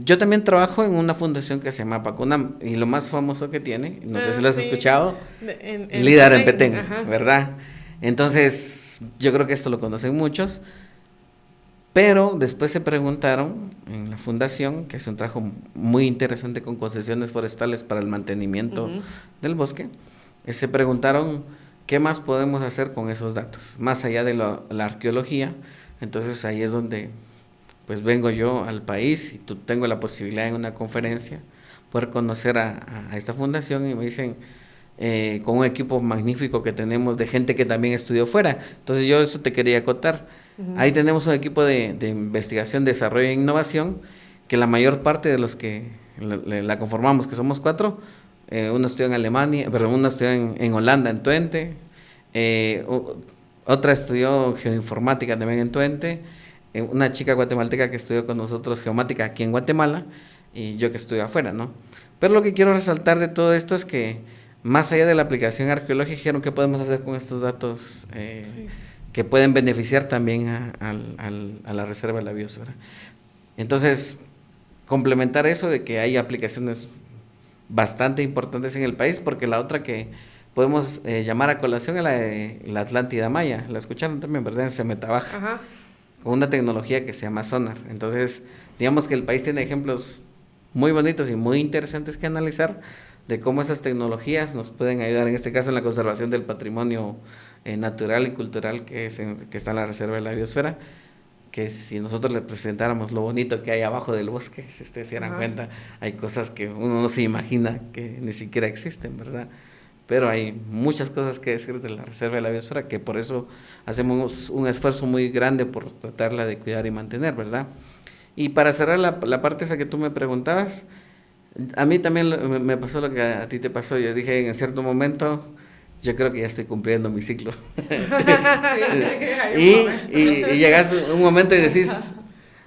Yo también trabajo en una fundación que se llama PACUNAM, y lo más famoso que tiene, no sé si lo has escuchado, Líder en Petén, ¿verdad? Entonces, yo creo que esto lo conocen muchos, pero después se preguntaron en la fundación, que es un trabajo muy interesante con concesiones forestales para el mantenimiento del bosque, se preguntaron qué más podemos hacer con esos datos, más allá de la arqueología. Entonces ahí es donde pues vengo yo al país y tengo la posibilidad en una conferencia poder conocer a esta fundación, y me dicen, con un equipo magnífico que tenemos de gente que también estudió fuera. Entonces yo eso te quería contar. Ahí tenemos un equipo de investigación, desarrollo e innovación, que la mayor parte de los que la conformamos, que somos 4, uno estudió en Alemania, perdón, uno estudió en Holanda, en Twente, otra estudió geoinformática también en Twente, una chica guatemalteca que estudió con nosotros geomática aquí en Guatemala, y yo que estudio afuera, ¿no? Pero lo que quiero resaltar de todo esto es que, más allá de la aplicación arqueológica, dijeron qué podemos hacer con estos datos que pueden beneficiar también a la reserva de la biosfera. Entonces, complementar eso de que hay aplicaciones bastante importantes en el país, porque la otra que podemos llamar a colación es la Atlántida Maya. La escucharon también, ¿verdad? En Semetabaja, con una tecnología que se llama sonar. Entonces, digamos que el país tiene ejemplos muy bonitos y muy interesantes que analizar de cómo esas tecnologías nos pueden ayudar, en este caso en la conservación del patrimonio natural y cultural que está en la reserva de la biosfera, que si nosotros le presentáramos lo bonito que hay abajo del bosque, si ustedes se dieran cuenta, hay cosas que uno no se imagina que ni siquiera existen, ¿verdad? Pero hay muchas cosas que decir de la reserva de la biosfera, que por eso hacemos un esfuerzo muy grande por tratarla de cuidar y mantener, ¿verdad? Y para cerrar la parte esa que tú me preguntabas, a mí también me pasó lo que a ti te pasó. Yo dije en cierto momento, yo creo que ya estoy cumpliendo mi ciclo. y llegas un momento y decís,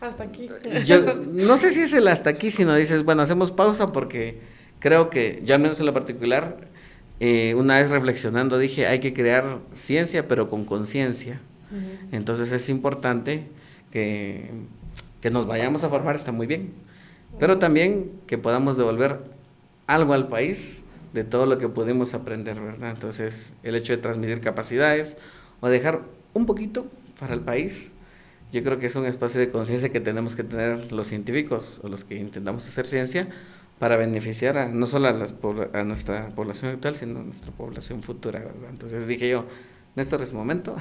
hasta aquí. Yo no sé si es el hasta aquí, sino dices, bueno, hacemos pausa, porque creo que, yo al menos en lo particular, una vez reflexionando dije, hay que crear ciencia, pero con conciencia. Entonces es importante que nos vayamos a formar, está muy bien, pero también que podamos devolver algo al país de todo lo que pudimos aprender, ¿verdad? Entonces, el hecho de transmitir capacidades o dejar un poquito para el país, yo creo que es un espacio de conciencia que tenemos que tener los científicos o los que intentamos hacer ciencia, para beneficiar no solo a nuestra población actual, sino a nuestra población futura, ¿verdad? Entonces dije yo, Néstor, es momento,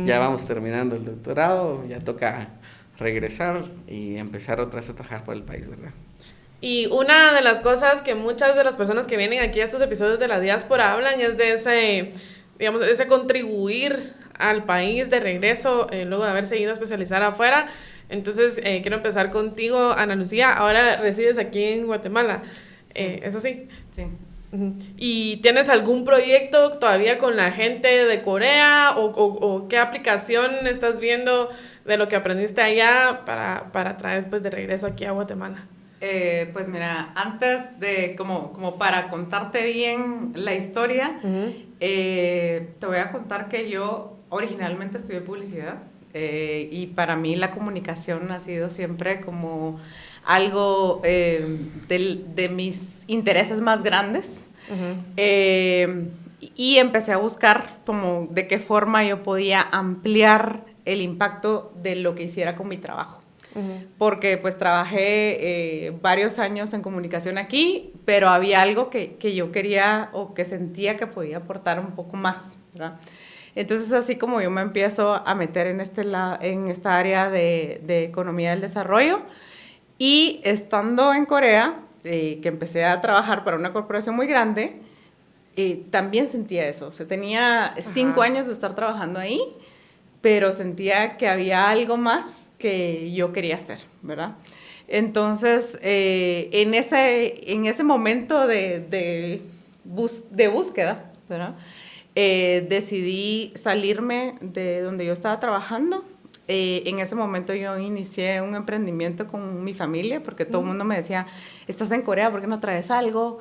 ya vamos terminando el doctorado, ya toca regresar y empezar otra vez a trabajar por el país, ¿verdad? Y una de las cosas que muchas de las personas que vienen aquí a estos episodios de la diáspora hablan es de ese contribuir al país de regreso, luego de haberse ido a especializar afuera. Entonces, quiero empezar contigo, Ana Lucía. Ahora resides aquí en Guatemala. Sí. ¿Es así? Sí. ¿Y tienes algún proyecto todavía con la gente de Corea o qué aplicación estás viendo de lo que aprendiste allá para traer pues, de regreso aquí a Guatemala? Pues mira, antes de, como para contarte bien la historia, te voy a contar que yo originalmente estudié publicidad y para mí la comunicación ha sido siempre como algo de mis intereses más grandes. Y empecé a buscar como de qué forma yo podía ampliar el impacto de lo que hiciera con mi trabajo. Porque pues trabajé varios años en comunicación aquí, pero había algo que yo quería o que sentía que podía aportar un poco más, ¿verdad? Entonces así como yo me empiezo a meter en esta área de economía del desarrollo, y estando en Corea, que empecé a trabajar para una corporación muy grande, también sentía eso. O sea, tenía 5 años de estar trabajando ahí, pero sentía que había algo más que yo quería hacer, ¿verdad? Entonces, en ese momento de búsqueda, ¿verdad? Decidí salirme de donde yo estaba trabajando. En ese momento yo inicié un emprendimiento con mi familia, porque todo el mundo me decía, estás en Corea, ¿por qué no traes algo?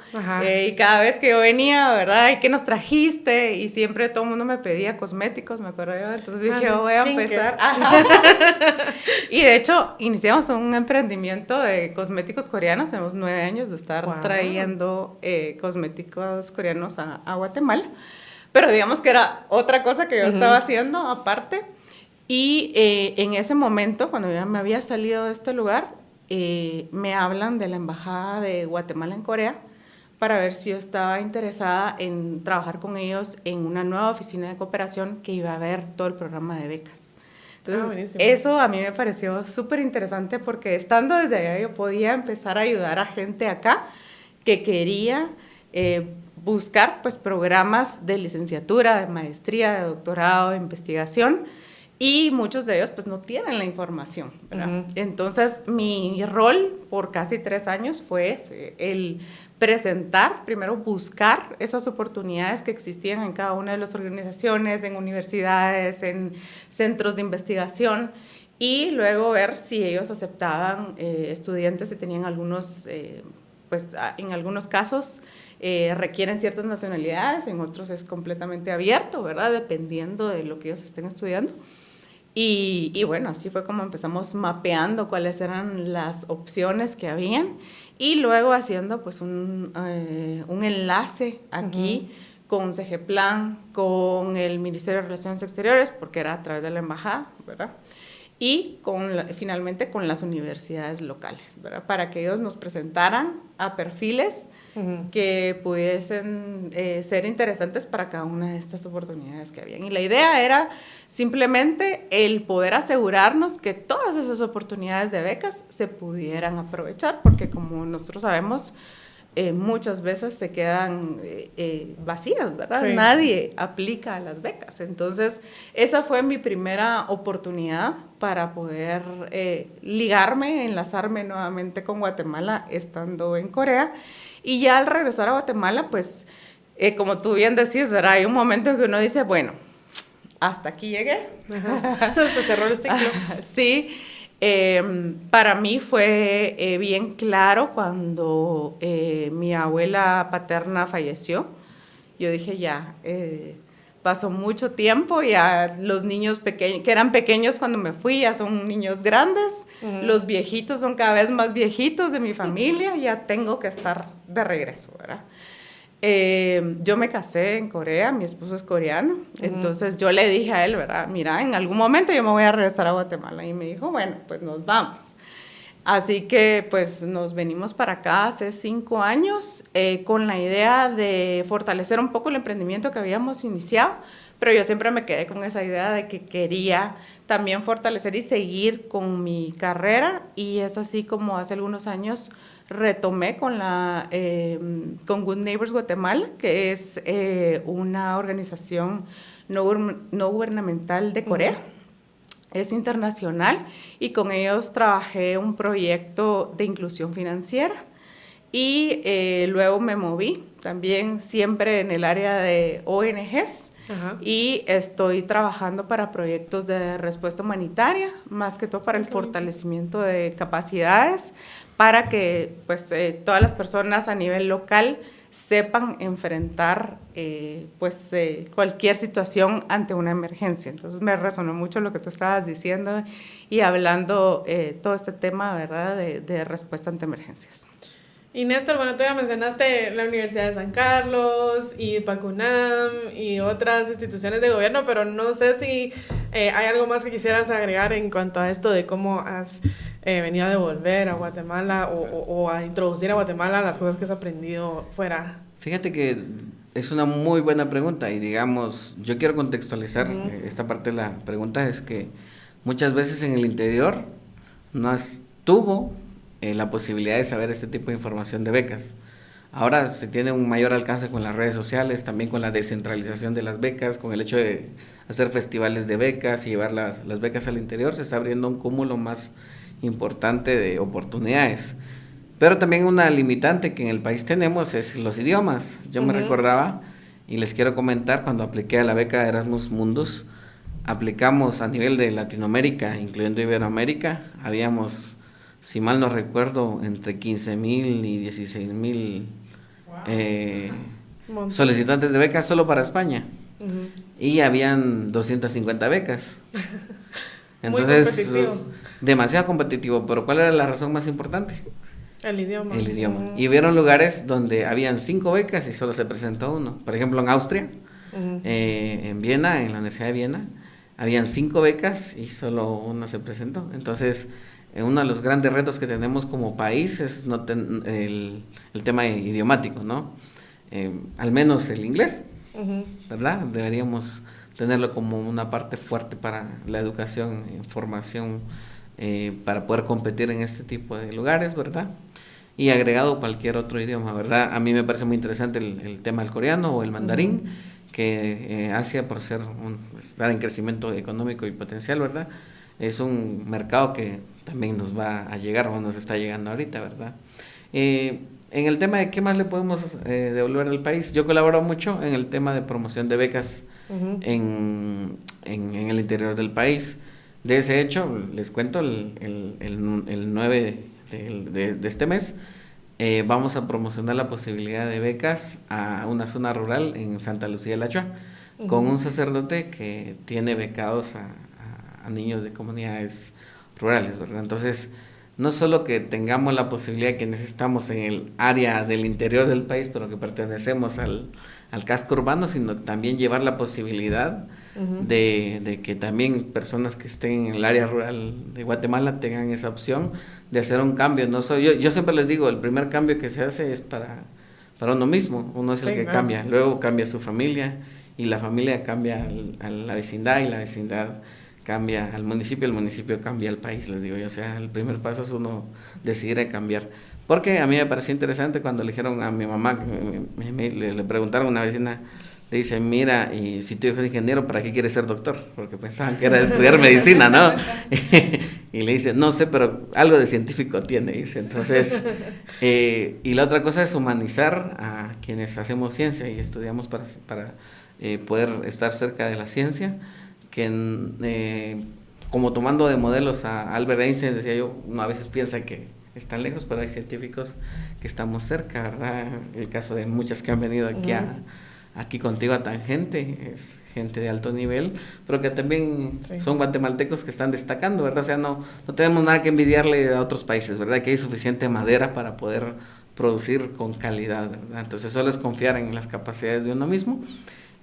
Y cada vez que yo venía, ¿verdad? ¿Y qué nos trajiste? Y siempre todo el mundo me pedía cosméticos, me acuerdo yo. Entonces dije, voy a empezar. Y de hecho, iniciamos un emprendimiento de cosméticos coreanos. Tenemos 9 años de estar trayendo cosméticos coreanos a Guatemala. Pero digamos que era otra cosa que yo estaba haciendo aparte. Y en ese momento, cuando ya me había salido de este lugar, me hablan de la Embajada de Guatemala en Corea para ver si yo estaba interesada en trabajar con ellos en una nueva oficina de cooperación que iba a ver todo el programa de becas. Entonces, eso a mí me pareció súper interesante porque estando desde allá yo podía empezar a ayudar a gente acá que quería buscar pues, programas de licenciatura, de maestría, de doctorado, de investigación. Y muchos de ellos pues no tienen la información, ¿verdad? Entonces mi rol por casi 3 años fue el presentar, primero buscar esas oportunidades que existían en cada una de las organizaciones, en universidades, en centros de investigación, y luego ver si ellos aceptaban estudiantes que tenían algunos, pues en algunos casos requieren ciertas nacionalidades, en otros es completamente abierto, ¿verdad? Dependiendo de lo que ellos estén estudiando. Y bueno, así fue como empezamos mapeando cuáles eran las opciones que habían y luego haciendo pues un enlace aquí con CGPLAN, con el Ministerio de Relaciones Exteriores, porque era a través de la embajada, ¿verdad? Y finalmente con las universidades locales, ¿verdad? Para que ellos nos presentaran a perfiles que pudiesen ser interesantes para cada una de estas oportunidades que habían. Y la idea era simplemente el poder asegurarnos que todas esas oportunidades de becas se pudieran aprovechar, porque como nosotros sabemos, muchas veces se quedan vacías, ¿verdad? Sí. Nadie aplica a las becas. Entonces, esa fue mi primera oportunidad para poder ligarme, enlazarme nuevamente con Guatemala estando en Corea. Y ya al regresar a Guatemala, pues, como tú bien decís, ¿verdad? Hay un momento en que uno dice, bueno, hasta aquí llegué. Se cerró el ciclo. Sí. Para mí fue bien claro cuando mi abuela paterna falleció. Yo dije, ya, pasó mucho tiempo, ya los niños que eran pequeños cuando me fui, ya son niños grandes, los viejitos son cada vez más viejitos de mi familia, ya tengo que estar de regreso, ¿verdad? Yo me casé en Corea, mi esposo es coreano, entonces yo le dije a él, ¿verdad? Mira, en algún momento yo me voy a regresar a Guatemala, y me dijo, bueno, pues nos vamos. Así que pues nos venimos para acá hace 5 años con la idea de fortalecer un poco el emprendimiento que habíamos iniciado, pero yo siempre me quedé con esa idea de que quería también fortalecer y seguir con mi carrera, y es así como hace algunos años retomé con Good Neighbors Guatemala, que es una organización no gubernamental de Corea. Es internacional, y con ellos trabajé un proyecto de inclusión financiera, y luego me moví también siempre en el área de ONGs. Ajá. Y estoy trabajando para proyectos de respuesta humanitaria, más que todo para el fortalecimiento de capacidades, para que pues, todas las personas a nivel local sepan enfrentar cualquier situación ante una emergencia. Entonces me resonó mucho lo que tú estabas diciendo y hablando todo este tema, ¿verdad?, de respuesta ante emergencias. Y Néstor, bueno, tú ya mencionaste la Universidad de San Carlos y Pacunam y otras instituciones de gobierno, pero no sé si hay algo más que quisieras agregar en cuanto a esto de cómo has venido a devolver a Guatemala o a introducir a Guatemala las cosas que has aprendido fuera. Fíjate que es una muy buena pregunta, y digamos, yo quiero contextualizar esta parte de la pregunta. Es que muchas veces en el interior no estuvo la posibilidad de saber este tipo de información de becas. Ahora se tiene un mayor alcance con las redes sociales, también con la descentralización de las becas, con el hecho de hacer festivales de becas y llevar las becas al interior. Se está abriendo un cúmulo más importante de oportunidades. Pero también una limitante que en el país tenemos es los idiomas. Yo me recordaba, y les quiero comentar, cuando apliqué a la beca Erasmus Mundus, aplicamos a nivel de Latinoamérica, incluyendo Iberoamérica. Habíamos, si mal no recuerdo, entre 15,000 y 16,000 solicitantes de becas solo para España. Y habían 250 becas. Entonces, muy competitivo. Demasiado competitivo. Pero ¿cuál era la razón más importante? El idioma. El idioma. Y hubieron lugares donde habían 5 becas y solo se presentó uno. Por ejemplo, en Austria, en Viena, en la Universidad de Viena, habían 5 becas y solo una se presentó. Entonces, uno de los grandes retos que tenemos como país es el tema idiomático, ¿no? Al menos el inglés, ¿verdad? Deberíamos tenerlo como una parte fuerte para la educación, formación, para poder competir en este tipo de lugares, ¿verdad? Y agregado cualquier otro idioma, ¿verdad? A mí me parece muy interesante el tema del coreano o el mandarín, que Asia, por estar en crecimiento económico y potencial, ¿verdad?, es un mercado que también nos va a llegar o nos está llegando ahorita, ¿verdad? En el tema de qué más le podemos devolver al país, yo colaboro mucho en el tema de promoción de becas en el interior del país. De ese hecho, les cuento, el 9 de este mes vamos a promocionar la posibilidad de becas a una zona rural en Santa Lucía de la Chua, con un sacerdote que tiene becados a niños de comunidades rurales, ¿verdad? Entonces, no solo que tengamos la posibilidad que necesitamos en el área del interior del país, pero que pertenecemos al casco urbano, sino también llevar la posibilidad de que también personas que estén en el área rural de Guatemala tengan esa opción de hacer un cambio. Yo siempre les digo, el primer cambio que se hace es para uno mismo. Uno es el que cambia, luego cambia su familia, y la familia cambia a la vecindad, y la vecindad cambia al municipio, el municipio cambia al país, les digo yo. O sea, el primer paso es uno decidir cambiar. Porque a mí me pareció interesante cuando le dijeron a mi mamá, le preguntaron a una vecina, le dice, mira, y si tu hijo es ingeniero, ¿para qué quieres ser doctor? Porque pensaban que era estudiar medicina, ¿no? Y le dice, no sé, pero algo de científico tiene, dice. Entonces, y la otra cosa es humanizar a quienes hacemos ciencia y estudiamos para poder estar cerca de la ciencia, que como tomando de modelos a Albert Einstein, decía yo, uno a veces piensa que están lejos, pero hay científicos que estamos cerca, ¿verdad? El caso de muchas que han venido aquí contigo a Tangente, es gente de alto nivel, pero que también son guatemaltecos que están destacando, ¿verdad? O sea, no tenemos nada que envidiarle a otros países, ¿verdad? Que hay suficiente madera para poder producir con calidad, ¿verdad? Entonces solo es confiar en las capacidades de uno mismo.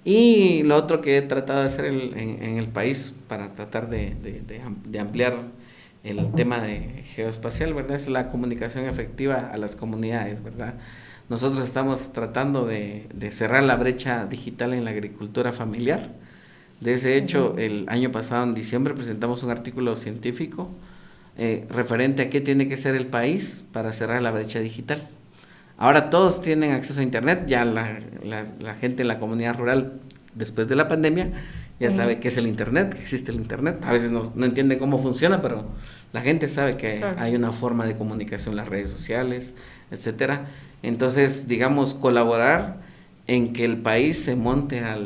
Y lo otro que he tratado de hacer en el país para tratar de ampliar el tema de geoespacial, ¿verdad? Es la comunicación efectiva a las comunidades, ¿verdad? Nosotros estamos tratando de cerrar la brecha digital en la agricultura familiar. De ese hecho, el año pasado, en diciembre, presentamos un artículo científico referente a qué tiene que ser el país para cerrar la brecha digital. Ahora todos tienen acceso a internet, ya la gente en la comunidad rural, después de la pandemia, ya sabe qué es el internet, que existe el internet. A veces no entienden cómo funciona, pero la gente sabe que hay una forma de comunicación en las redes sociales, etcétera. Entonces, digamos, colaborar en que el país se monte a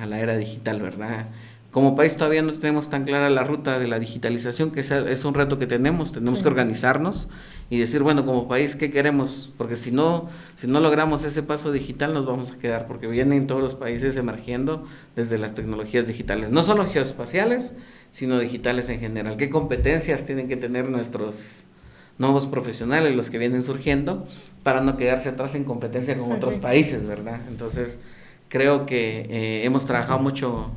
la era digital, ¿verdad? Como país todavía no tenemos tan clara la ruta de la digitalización, que es un reto que tenemos que organizarnos y decir, bueno, como país, ¿qué queremos? Porque si no logramos ese paso digital, nos vamos a quedar, porque vienen todos los países emergiendo desde las tecnologías digitales, no solo geoespaciales, sino digitales en general. ¿Qué competencias tienen que tener nuestros nuevos profesionales, los que vienen surgiendo, para no quedarse atrás en competencia con otros países, ¿verdad? Entonces, creo que hemos trabajado mucho,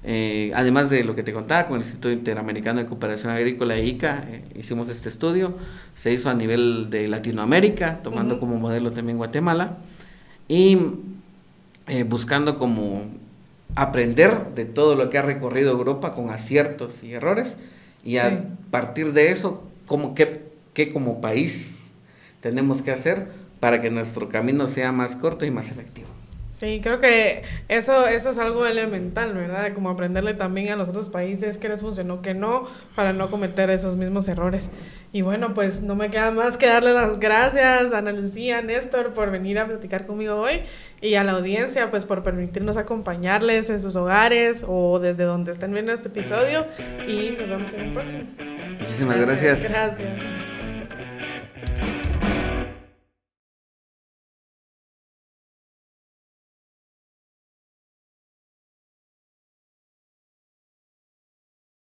además de lo que te contaba, con el Instituto Interamericano de Cooperación Agrícola, ICA, hicimos este estudio, se hizo a nivel de Latinoamérica, tomando como modelo también Guatemala, y buscando como aprender de todo lo que ha recorrido Europa con aciertos y errores, y a partir de eso, ¿qué como país tenemos que hacer para que nuestro camino sea más corto y más efectivo? Sí, creo que eso es algo elemental, ¿verdad? Como aprenderle también a los otros países qué les funcionó, qué no, para no cometer esos mismos errores. Y bueno, pues no me queda más que darles las gracias a Ana Lucía, Néstor, por venir a platicar conmigo hoy, y a la audiencia, pues por permitirnos acompañarles en sus hogares o desde donde estén viendo este episodio, y nos vemos en el próximo. Muchísimas gracias. Gracias.